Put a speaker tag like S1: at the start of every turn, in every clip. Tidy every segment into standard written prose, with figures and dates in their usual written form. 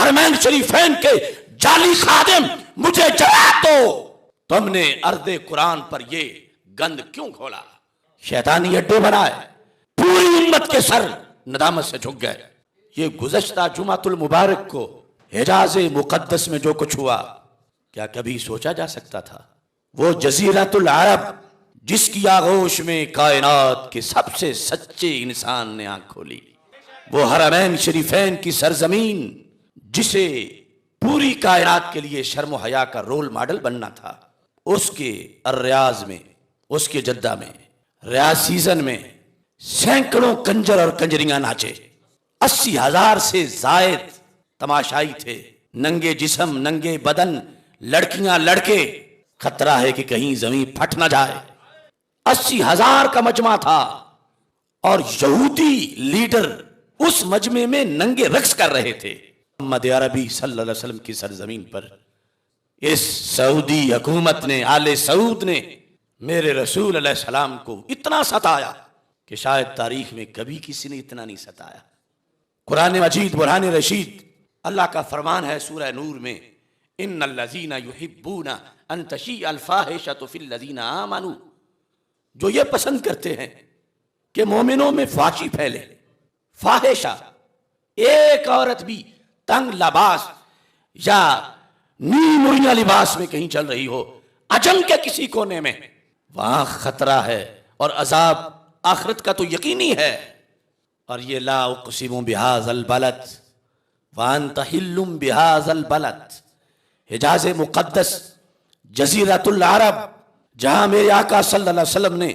S1: हरमैन शरीफैन के जाली खादिम मुझे जवाब दो, तुमने अर्दे कुरान पर ये गंद क्यों खोला? शैतानी अड्डे बनाए, पूरी उम्मत के सर नदामत से झुक गए। ये गुज़श्ता जुमातुल मुबारक को हिजाज़े मुक़द्दस में जो कुछ हुआ, क्या कभी सोचा जा सकता था? वो जज़ीरतुल अरब जिसकी आगोश में कायनात के सबसे सच्चे इंसान ने आंख खोली, वो हरमैन शरीफैन की सरजमीन जिसे पूरी कायनात के लिए शर्म हया का रोल मॉडल बनना था, उसके अर्रियाज में, उसके जद्दा में रियाज सीजन में सैकड़ों कंजर और कंजरियां नाचे। 80,000 से जायद तमाशाई थे, नंगे जिस्म नंगे बदन, लड़कियां लड़के, खतरा है कि कहीं जमीन फट ना जाए। 80,000 का मजमा था और यहूदी लीडर उस मजमे में नंगे रक्स कर रहे थे। मोहम्मद अरबी सल्लल्लाहु अलैहि वसल्लम की सरजमीन पर इस सऊदी हुकूमत ने, आले सऊद ने मेरे रसूल अलैहिस्सलाम को इतना सताया कि शायद तारीख में कभी किसी ने इतना नहीं सताया। कुरान मजीद बुरहान रशीद, अल्लाह का फरमान है सूरह नूर में, इन्नल्लज़ीना युहिब्बूना अन तशीअल फाहिशतु फिल्लज़ीना आमनू, जो ये पसंद करते हैं कि मोमिनों में फाशी फैले। फाहिशा, एक औरत भी तंग लिबास या नी मुरिया लिबास में कहीं चल रही हो, अजम के किसी कोने में, वहां खतरा है और अजाब आखिरत का तो यकीनी है। और ये ला उक़सिमु बिहाज़ल बलद व अंत हिल्लुम बिहाज़ल बलद, हिजाज़ मुक़द्दस जज़ीरतुल अरब, जहां मेरे आका सल्लल्लाहु अलैहि वसल्लम ने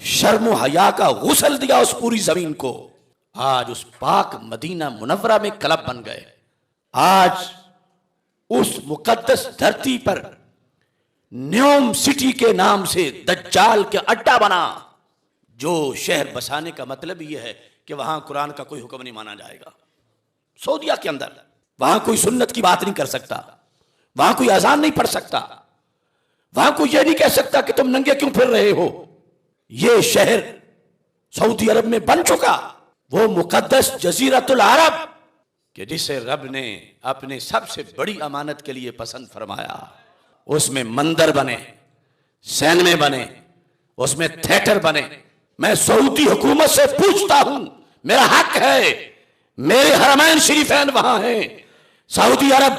S1: शर्म हया का गुस्ल दिया उस पूरी जमीन को, आज उस पाक मदीना मुनव्वरा में क्लब बन गए। आज उस मुक़द्दस धरती पर न्योम सिटी के नाम से दज्जाल के अड्डा बना। जो शहर बसाने का मतलब यह है कि वहां कुरान का कोई हुक्म नहीं माना जाएगा। सऊदिया के अंदर वहां कोई सुन्नत की बात नहीं कर सकता, वहां कोई अजान नहीं पढ़ सकता, वहां कोई यह नहीं कह सकता कि तुम नंगे क्यों फिर रहे हो। यह शहर सऊदी अरब में बन चुका वो मुक़द्दस जज़ीरतुल अरब कि जिसे रब ने अपने सबसे बड़ी अमानत के लिए पसंद फरमाया। उसमें मंदिर बने, सैनमे बने, उसमें थिएटर बने। मैं सऊदी हुकूमत से पूछता हूं, मेरा हक है, मेरे हरमैन शरीफैन वहां हैं, सऊदी अरब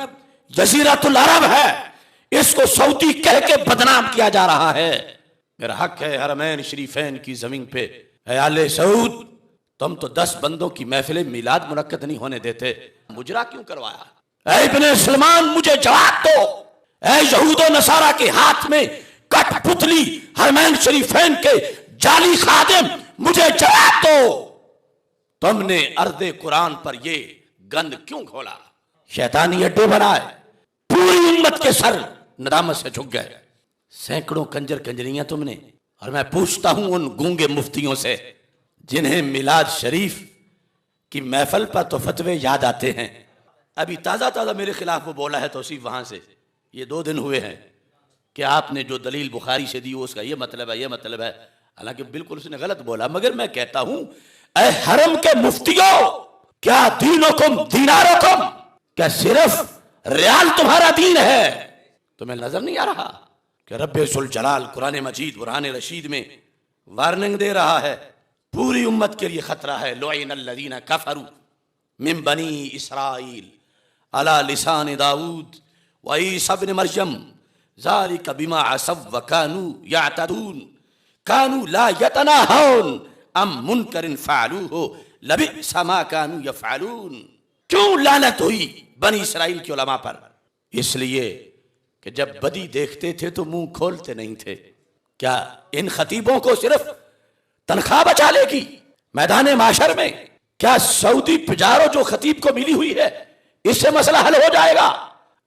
S1: जज़ीरतुल अरब है, इसको सऊदी कह के बदनाम किया जा रहा है। मेरा हक है हरमैन शरीफैन की जमीन पे। ऐ आले सऊद, तुम तो 10 बंदों की महफिल मिलाद मुनक्कद नहीं होने देते, मुजरा क्यों करवाया? ऐ इब्ने सलमान, मुझे जवाब दो। ऐ यहूदो नसारा के हाथ में कठपुतली हरमैन शरीफैन के जाली खादिम, मुझे जवाब दो, तुमने अर्दे कुरान पर ये गंद क्यों खोला? शैतानी अड्डे बनाए, पूरी उम्मत के सर नदामत से झुक गए। सैकड़ों कंजर कंजरियां तुमने। और मैं पूछता हूं उन गूंगे मुफ्तियों से जिन्हें मिलाद शरीफ की महफिल पर तो फतवे याद आते हैं। अभी ताज़ा ताज़ा मेरे खिलाफ वो बोला है तौसीफ वहां से, ये 2 दिन हुए हैं कि आपने जो दलील बुखारी से दी उसका ये मतलब है, ये मतलब है। हालांकि बिल्कुल उसने गलत बोला, मगर मैं कहता हूं, ऐ हरम के मुफ्तियों, क्या दीनुकुम दीनारुकुम, क्या सिर्फ रियाल तुम्हारा दीन है? तुम्हें नजर नहीं आ रहा कि रब्बे सुल जलाल कुरान मजीद बुरहान रशीद में वार्निंग दे रहा है, पूरी उम्मत के लिए खतरा है। लुइनल्लज़ीना कफरू मिन बनी इसराइल अला लिसान दाऊद व ईसा इब्न मरयम ज़ालिका बिमा असव व कानू यअतदून कानू ला यतनाहून अम मुनकरिन फ़अलूहु लबिअसा मा कानू यफ़अलून। क्यों लानत हुई बनी इसराइल के उलमा पर? इसलिए कि जब बदी देखते थे तो मुंह खोलते नहीं थे। क्या इन खतीबों को सिर्फ तनख्वाह बचा लेगी मैदान माशर में? क्या सऊदी पिजारो जो खतीब को मिली हुई है इससे मसला हल हो जाएगा?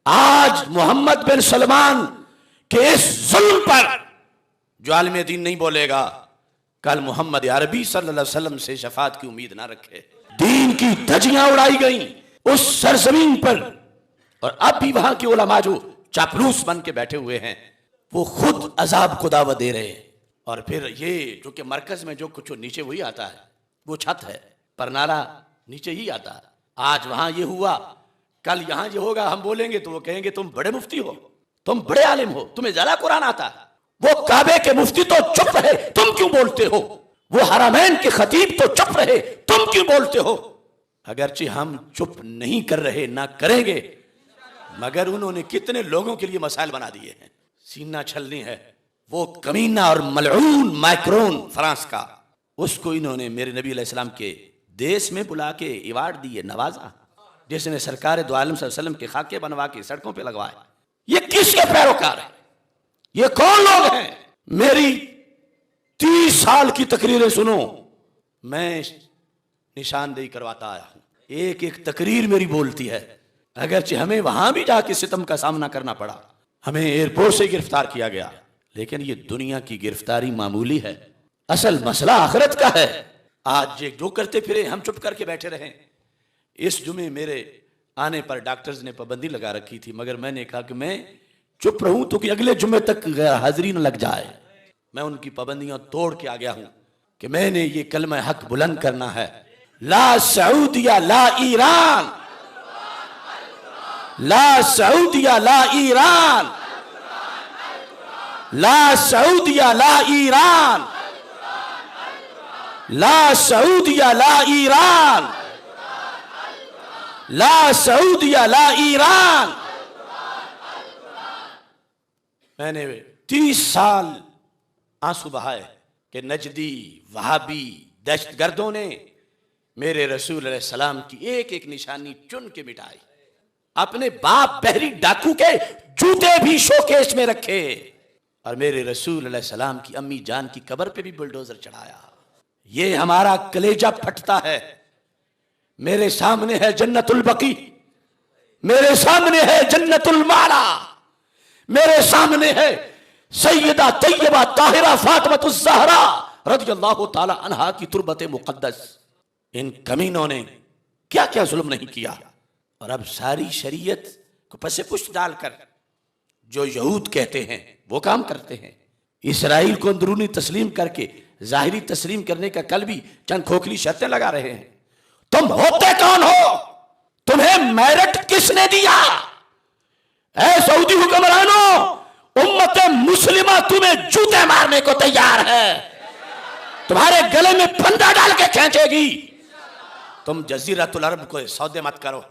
S1: आज मोहम्मद बिन सलमान के इस जुल्म पर जो आलिम दीन नहीं बोलेगा, कल मोहम्मद अरबी सल्लल्लाहु अलैहि वसल्लम से शफात की उम्मीद ना रखे। दीन की धज्जियां उड़ाई गई उस सरजमीन पर, और अब भी वहां के उलमा जो चापलूस बन के बैठे हुए हैं वो खुद अजाब को दावत दे रहे हैं। और फिर ये जो कि मरकज में जो कुछ नीचे वही आता है, वो छत है पर नारा नीचे ही आता है। आज वहां ये हुआ, कल यहां जो होगा हम बोलेंगे तो वो कहेंगे तुम बड़े मुफ्ती हो, तुम बड़े आलिम हो, तुम्हें ज्यादा कुरान आता है। वो काबे के मुफ्ती तो चुप रहे, तुम क्यों बोलते हो? वो हरमैन के खतीब तो चुप रहे, तुम क्यों बोलते हो? अगरचे हम चुप नहीं कर रहे, ना करेंगे, मगर उन्होंने कितने लोगों के लिए मसाइल बना दिए हैं। सीना छलनी है वो कमीना और मलऊन मैक्रोन फ्रांस का, उसको इन्होंने मेरे नबी अलैहिस्सलाम के देश में बुला के अवार्ड दिए, नवाजा, जिसने सरकार दो आलम सल्लल्लाहु अलैहि वसल्लम के खाके बनवा के सड़कों पे लगवाए। ये किसके पैरोकार है? ये कौन लोग हैं? मेरी 30 साल की तकरीरें सुनो, मैं निशानदेही करवाता आया हूं, एक एक तकरीर मेरी बोलती है। अगरचे हमें वहां भी जाके सितम का सामना करना पड़ा, हमें एयरपोर्ट से गिरफ्तार किया गया, लेकिन ये दुनिया की गिरफ्तारी मामूली है, असल मसला आखिरत का है। आज जो करते फिरे हम चुप करके बैठे रहे। इस जुमे मेरे आने पर डॉक्टर्स ने पाबंदी लगा रखी थी, मगर मैंने कहा कि मैं चुप रहूं तो कि अगले जुमे तक हाजिरी न लग जाए। मैं उनकी पाबंदियां तोड़ के आ गया हूं कि मैंने ये कलमा हक बुलंद करना है, ला सऊदिया ला ईरान, ला सऊदिया ला ईरान, ला सऊदिया ला ईरान, ला सऊदिया ला ईरान, ला सऊदिया ला ईरान। मैंने 30 साल आंसू बहाए कि नजदी वहाबी दहशतगर्दों ने मेरे रसूल अलैहि सलाम की एक एक निशानी चुन के मिटाई। अपने बाप बहरी डाकू के जूते भी शोकेस में रखे और मेरे रसूल अलैहि सलाम की अम्मी जान की कब्र पे भी बुलडोजर चढ़ाया। ये हमारा कलेजा फटता है। मेरे सामने है जन्नतुल बकी, मेरे सामने है जन्नतुल माला, मेरे सामने है सैयदा तैयबा ताहिरा फातिमातुज़ ज़हरा रज़ियल्लाहु ताला अन्हा की तुरबत मुक़द्दस। इन कमीनों ने क्या क्या जुल्म नहीं किया, और अब सारी शरीयत को पसे पुष्ट डालकर जो यहूद कहते हैं वो काम करते हैं। इसराइल को अंदरूनी तस्लीम करके जाहिरी तस्लीम करने का कल भी चंद खोखली शर्तें लगा रहे हैं। तुम होते कौन हो? तुम्हें मेरिट किसने दिया? ऐ सऊदी हुक्मरानों, उम्मत मुस्लिमा तुम्हें जूते मारने को तैयार है, तुम्हारे गले में फंदा डाल के खींचेगी। तुम जजीरतुल अरब को सौदे मत करो,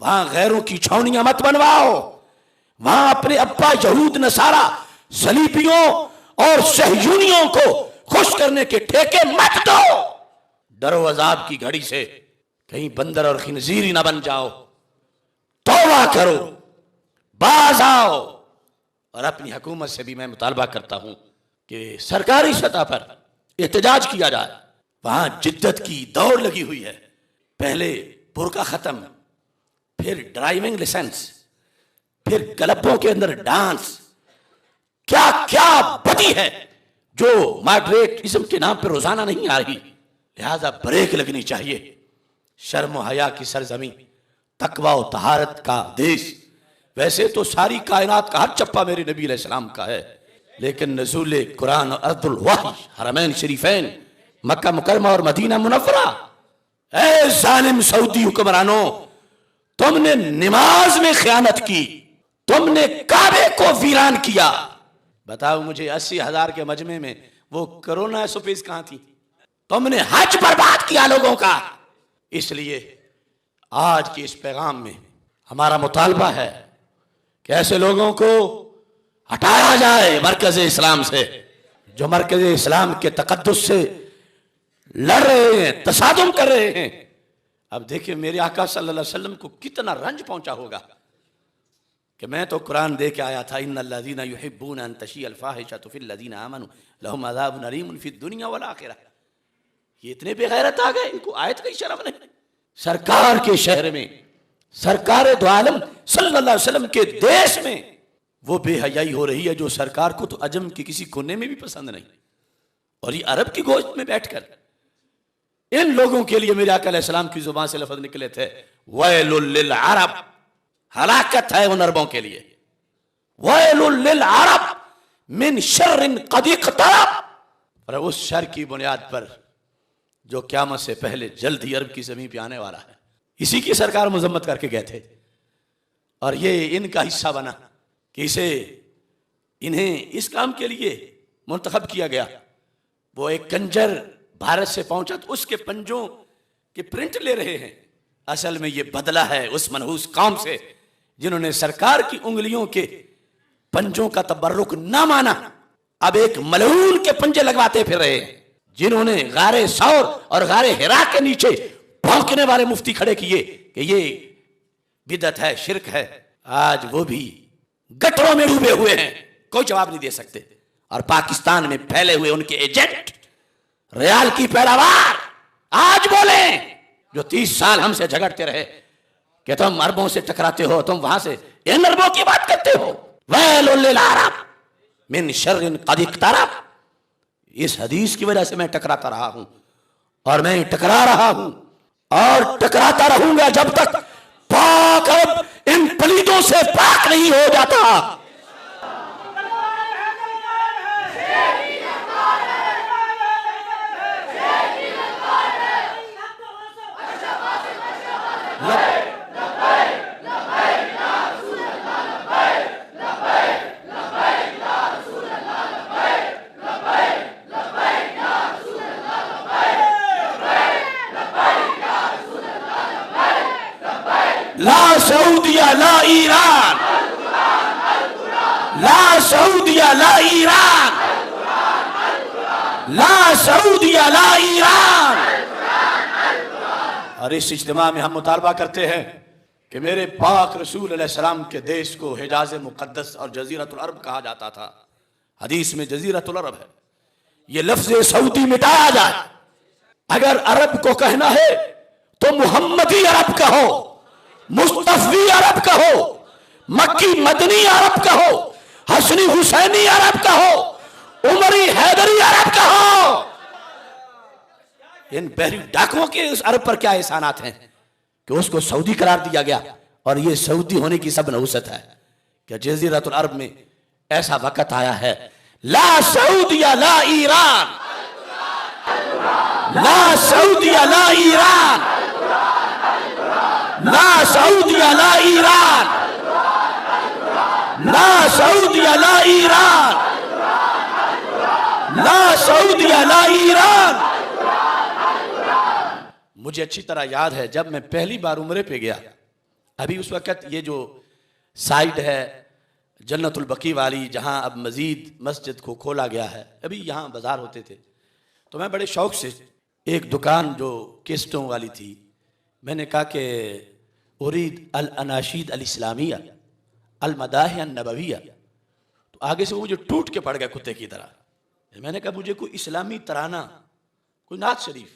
S1: वहां गैरों की छावनियां मत बनवाओ, वहां अपने अब्बा यहूद नसारा सलीबियों और सहयूनियों को खुश करने के ठेके मत दो। डरो अजाब की घड़ी से, कहीं बंदर और खिंजीर ही ना बन जाओ। तौबा करो, बाज आओ। और अपनी हुकूमत से भी मैं मुतालबा करता हूं कि सरकारी सतह पर एहतजाज किया जाए। वहां जिद्दत की दौड़ लगी हुई है, पहले बुर्का खत्म, फिर ड्राइविंग लाइसेंस, फिर क्लबों के अंदर डांस, क्या क्या बदी है जो मॉडरेटिज्म के नाम पर रोजाना नहीं आ रही। लिहाजा ब्रेक लगनी चाहिए। शर्म व हया की सरजमी, तकवा व तहारत का देश। वैसे तो सारी कायनात का हर चप्पा मेरे नबी अलैहिस्सलाम का है, लेकिन नज़ूल कुरान और अर्दुल वही, हरमैन शरीफैन, मक्का मुकरमा और मदीना मुनव्वरा। ऐ जालिम सऊदी हुक्मरानों, तुमने नमाज में खयानत की, तुमने काबे को वीरान किया। बताओ मुझे 80,000 के मजमे में वो कोरोना सुफीस कहां थी? तुमने हज बर्बाद किया लोगों का। इसलिए आज के इस पैगाम में हमारा मुतालबा है कि ऐसे लोगों को हटाया जाए मरकज इस्लाम से, जो मरकज इस्लाम के तकद्दुस से लड़ रहे हैं, तसादुम कर रहे हैं। अब देखिए मेरे आका सल्लल्लाहु अलैहि वसल्लम को कितना रंज पहुंचा होगा कि मैं तो कुरान दे के आया था, इन्नल्लज़ीना युहिब्बूना अन तशिअल फ़ाहिशतु फ़िल्लज़ीना आमनू लहुम अज़ाबुन अलीमुन फ़िद दुनिया वल आखिरह। ये इतने बेगैरत आ गए, इनको आयत की शर्म नहीं। सरकार के शहर में, सरकार दो आलम सल्लल्लाहु अलैहि वसल्लम के देश में वो बेहयाई हो रही है जो सरकार को तो अजम के किसी कोने में भी पसंद नहीं। और ये अरब की गोश्त में बैठकर इन लोगों के लिए मेरे आका अलैहिस्सलाम की जुबान से लफ्ज निकले थे, वैलुल लिल अरब, हलाकत है उन अरबों के लिए। वैलुल लिल अरब मिन शर्रिन कद इक़तरब। और उस शर की बुनियाद पर जो क़यामत से पहले जल्द ही अरब की जमीन पे आने वाला है, इसी की सरकार मजम्मत करके गए थे। और ये इनका हिस्सा बना कि इन्हें इस काम के लिए मुंतखब किया गया। वो एक कंजर भारत से पहुंचा तो उसके पंजों के प्रिंट ले रहे हैं। असल में ये बदला है उस मनहूस कौम से जिन्होंने सरकार की उंगलियों के पंजों का तबर्रुक ना माना, अब एक मलऊन के पंजे लगवाते फिर रहे हैं। जिन्होंने गारे सौर और गारे हिरा के नीचे भौंकने वाले मुफ्ती खड़े किए कि ये बिदअत है, शिरक है, आज वो भी गटरों में डूबे हुए हैं, कोई जवाब नहीं दे सकते। और पाकिस्तान में फैले हुए उनके एजेंट रियाल की पैदावार आज बोले, जो 30 साल हमसे झगड़ते रहे कि तुम अरबों से टकराते हो, तुम वहां से इन अरबों की बात करते हो। वैलुल लिल अरब मिन शर्रिन कद इक़तरब, इस हदीस की वजह से मैं टकराता रहा हूं और मैं टकरा रहा हूं और टकराता रहूंगा जब तक पाक अरब इन पलीदों से पाक नहीं हो जाता। ला सऊदिया ला ईरान, ला सऊदिया ला ईरान, ला सऊदिया ला ईरान। और इस इज्तिमा में हम मुतालबा करते हैं कि मेरे पाक रसूल अलैहिस्सलाम के देश को हिजाज मुक़द्दस और जज़ीरतुल अरब कहा जाता था। हदीस में जज़ीरतुल अरब है, ये लफ्ज़ सऊदी मिटाया जाए। अगर अरब को कहना है तो मुहम्मदी अरब कहो, मुस्तफी अरब कहो, मक्की मदनी अरब कहो, हसनी हुसैनी अरब कहो, उमरी हैदरी अरब कहो। इन बहरी डाकुओं के उस अरब पर क्या एहसानात हैं कि उसको सऊदी करार दिया गया। और ये सऊदी होने की सब नहुसत है कि जज़ीरतुल अरब में ऐसा वक्त आया है, ला सऊदिया ला ईरान, ला सऊदिया ला ईरान, ला सऊदिया ला ईरान, ला सऊदिया ला ईरान, ला सऊदिया ला ईरान। मुझे अच्छी तरह याद है जब मैं पहली बार उम्रे पे गया, अभी उस वक्त ये जो साइड है जन्नतुल बकी वाली, जहां अब मजीद मस्जिद को खोला गया है, अभी यहाँ बाजार होते थे, तो मैं बड़े शौक से एक दुकान जो केस्टों वाली थी, मैंने कहा कि उरीद अल अनाशीद अल इस्लामिया अल मदाह अन नबविया, तो आगे से वो मुझे टूट के पड़ गया कुत्ते की तरह। मैंने कहा मुझे कोई इस्लामी तराना, कोई नात शरीफ,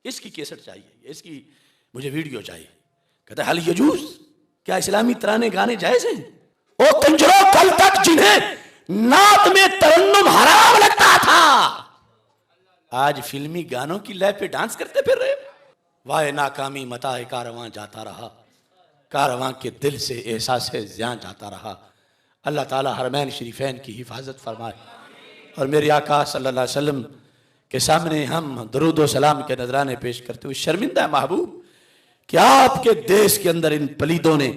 S1: इसकी केसट चाहिए, इसकी मुझे वीडियो चाहिए। कहता हल यजूज, क्या इस्लामी तराने गाने जायज हैं? ओ कंजरों, कल तक जिन्हें नात में तरन्नुम हराम लगता था, आज फिल्मी गानों की लय पे डांस करते फिर रहे। वाह नाकामी मताए कारवां जाता रहा, कारवां के दिल से एहसास ज़ियां जाता रहा। अल्लाह ताला हरमैन शरीफैन की हिफाजत फरमाए और मेरे आका सल्लल्लाहु अलैहि वसल्लम के सामने हम दरूद व सलाम के नजराने पेश करते हुए शर्मिंदा महबूब कि आपके देश के अंदर इन पलीदों ने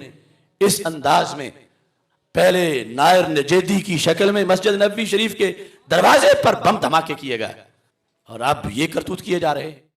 S1: इस अंदाज में पहले नायर नजेदी की शक्ल में मस्जिद नबवी शरीफ के दरवाजे पर बम धमाके किए गए और अब ये करतूत किए जा रहे हैं।